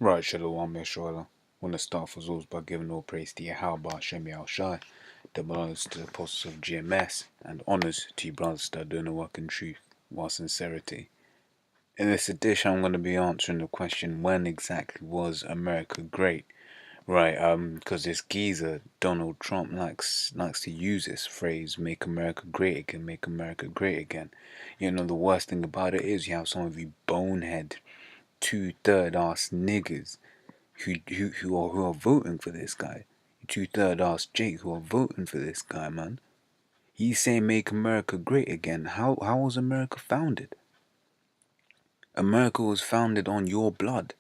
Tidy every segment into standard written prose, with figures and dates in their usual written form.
Right, Shalom, Yeshua. Want to start for Zulz by giving all praise to Yahweh Hashem Shai, double honors to the apostles of GMS, and honors to you brothers that are doing the work in truth while sincerity. In this edition, I'm going to be answering the question, when exactly was America great? Right, because this geezer, Donald Trump, likes to use this phrase, make America great again, make America great again. You know, the worst thing about it is you have some of you bonehead, two-third ass niggas who are voting for this guy. Two-third ass Jake who are voting for this guy, man. He's saying make America great again. How was America founded? America was founded on your blood.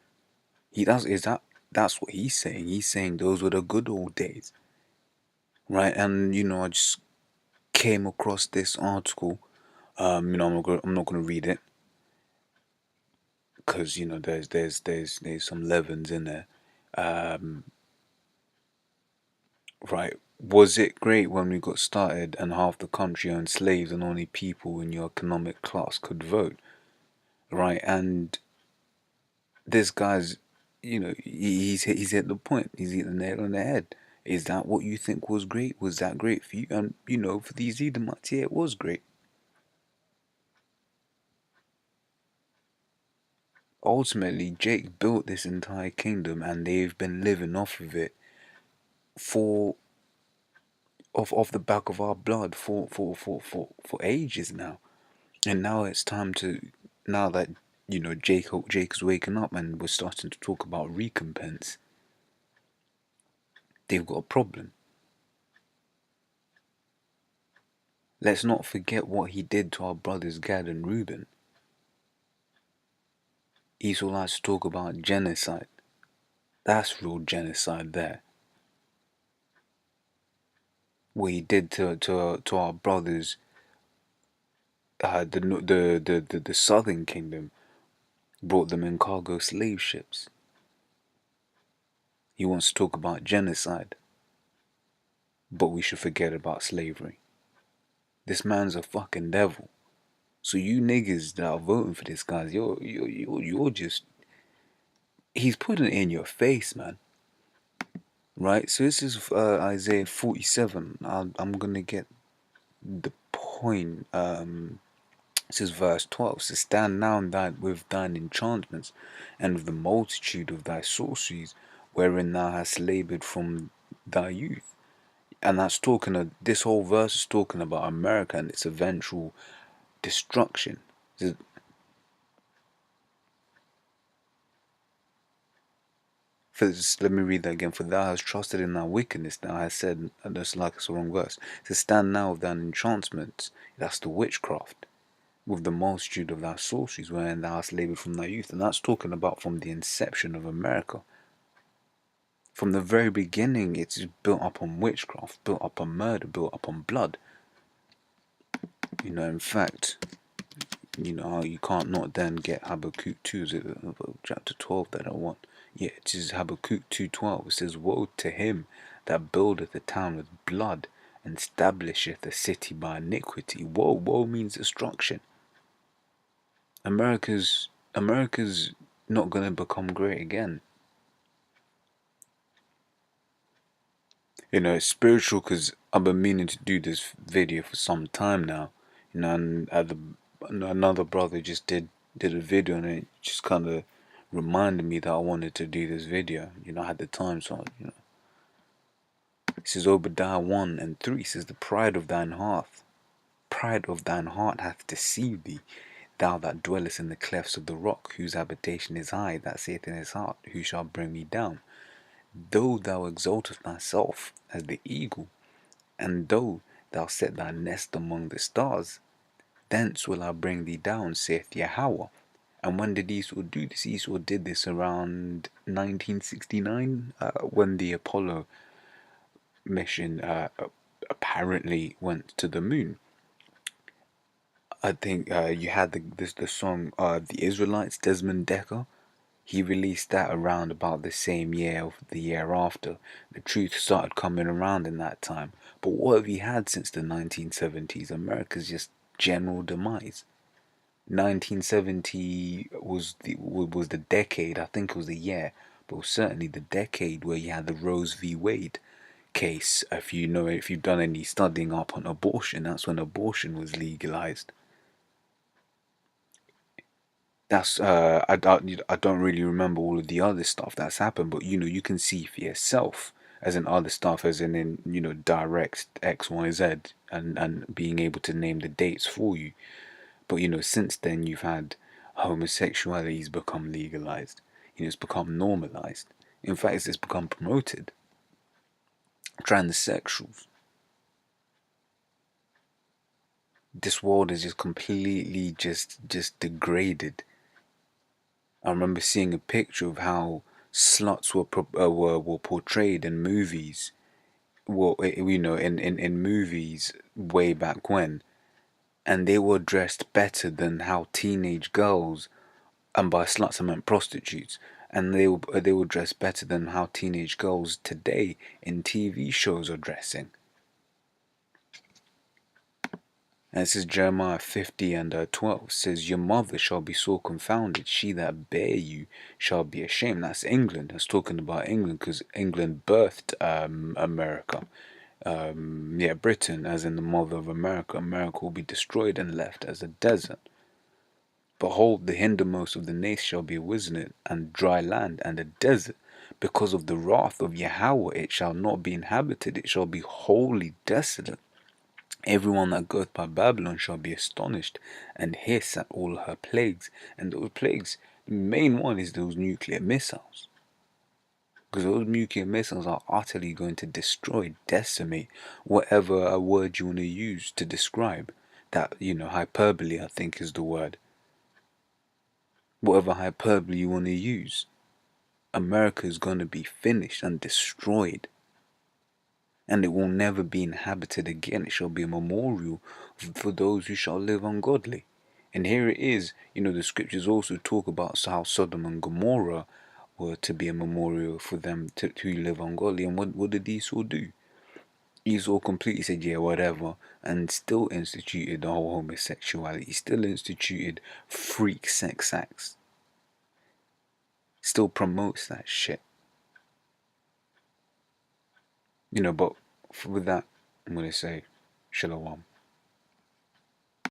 That's what he's saying. He's saying those were the good old days. Right? And you know, I just came across this article. You know, I'm not gonna read it because you know there's some leavens in there. Um, Right. Was it great when we got started and half the country owned slaves and only people in your economic class could vote? Right. And this guy's, you know, he's hit the point. He's hit the nail on the head. Is that what you think was great? Was that great for you? And, you know, for these Edomites, yeah, it was great. Ultimately, Jake built this entire kingdom and they've been living off of it for off the back of our blood for ages now. And now it's time to, now that, you know, Jake's waking up and we're starting to talk about recompense, they've got a problem. Let's not forget what he did to our brothers Gad and Reuben. Esau likes to talk about genocide. That's real genocide there. What he did to our brothers, the southern kingdom, brought them in cargo slave ships. He wants to talk about genocide, but we should forget about slavery. This man's a fucking devil. So you niggas that are voting for this guy, you're just, he's putting it in your face, man. Right? So this is Isaiah 47. I'm gonna get the point. This is verse 12. So stand now with thine enchantments, and with the multitude of thy sorceries, wherein thou hast labored from thy youth. And that's talking. This whole verse is talking about America and its eventual destruction. Let me read that again. For thou hast trusted in thy wickedness, thou hast said, and that's like it's the wrong verse. To stand now with thine enchantments, that's the witchcraft, with the multitude of thy sorceries, wherein thou hast labored from thy youth. And that's talking about from the inception of America. From the very beginning, it's built up on witchcraft, built up on murder, built up on blood. You know, in fact, you know, you can't not then get Habakkuk 2, is it chapter 12 that I want? Yeah, it is Habakkuk 2:12. It says, woe to him that buildeth a town with blood, and establisheth a city by iniquity. Woe means destruction. America's not gonna become great again. You know, it's spiritual because I've been meaning to do this video for some time now. You know, and another brother just did a video, and it just kind of reminded me that I wanted to do this video. You know, I had the time, so you know. It says Obadiah 1 and 3 says, the pride of thine heart hath deceived thee, thou that dwellest in the clefts of the rock, whose habitation is high, that saith in his heart, who shall bring me down? Though thou exaltest thyself as the eagle, and though thou set thy nest among the stars, thence will I bring thee down, saith Yahweh. And when did Esau do this? Esau did this around 1969, when the Apollo mission apparently went to the moon. I think you had the song The Israelites, Desmond Decker. He released that around about the same year of the year after. The truth started coming around in that time. But what have you had since the 1970s? America's just general demise. 1970 was the decade. I think it was the year, but it was certainly the decade where you had the Rose v. Wade case. If you know, if you've done any studying up on abortion, that's when abortion was legalized. That's I don't really remember all of the other stuff that's happened, but you can see for yourself, as in other stuff, as in direct X, Y, Z, and being able to name the dates for you. But since then you've had homosexuality's become legalized. It's become normalized. In fact, it's become promoted. Transsexuals. This world is just completely just degraded. I remember seeing a picture of how sluts were portrayed in movies. Well, in movies way back when, and they were dressed better than how teenage girls, and by sluts I meant prostitutes, and they were dressed better than how teenage girls today in TV shows are dressing. And it says Jeremiah 50 and 12 says, your mother shall be sore confounded, she that bare you shall be ashamed. That's England. That's talking about England, because England birthed America. Yeah, Britain, as in the mother of America. America will be destroyed and left as a desert. Behold, the hindermost of the nations shall be a wilderness and dry land and a desert. Because of the wrath of Yahweh it shall not be inhabited, it shall be wholly desolate. Everyone that goeth by Babylon shall be astonished and hiss at all her plagues. And those plagues, the main one is those nuclear missiles. Because those nuclear missiles are utterly going to destroy, decimate, whatever a word you want to use to describe that, hyperbole, I think is the word. Whatever hyperbole you want to use, America is going to be finished and destroyed. And it will never be inhabited again. It shall be a memorial for those who shall live ungodly. And here it is, the scriptures also talk about how Sodom and Gomorrah were to be a memorial for them to live ungodly. And what did Esau do? Esau completely said, yeah, whatever, and still instituted the whole homosexuality, still instituted freak sex acts, still promotes that shit. But with that, I'm going to say, Shalom.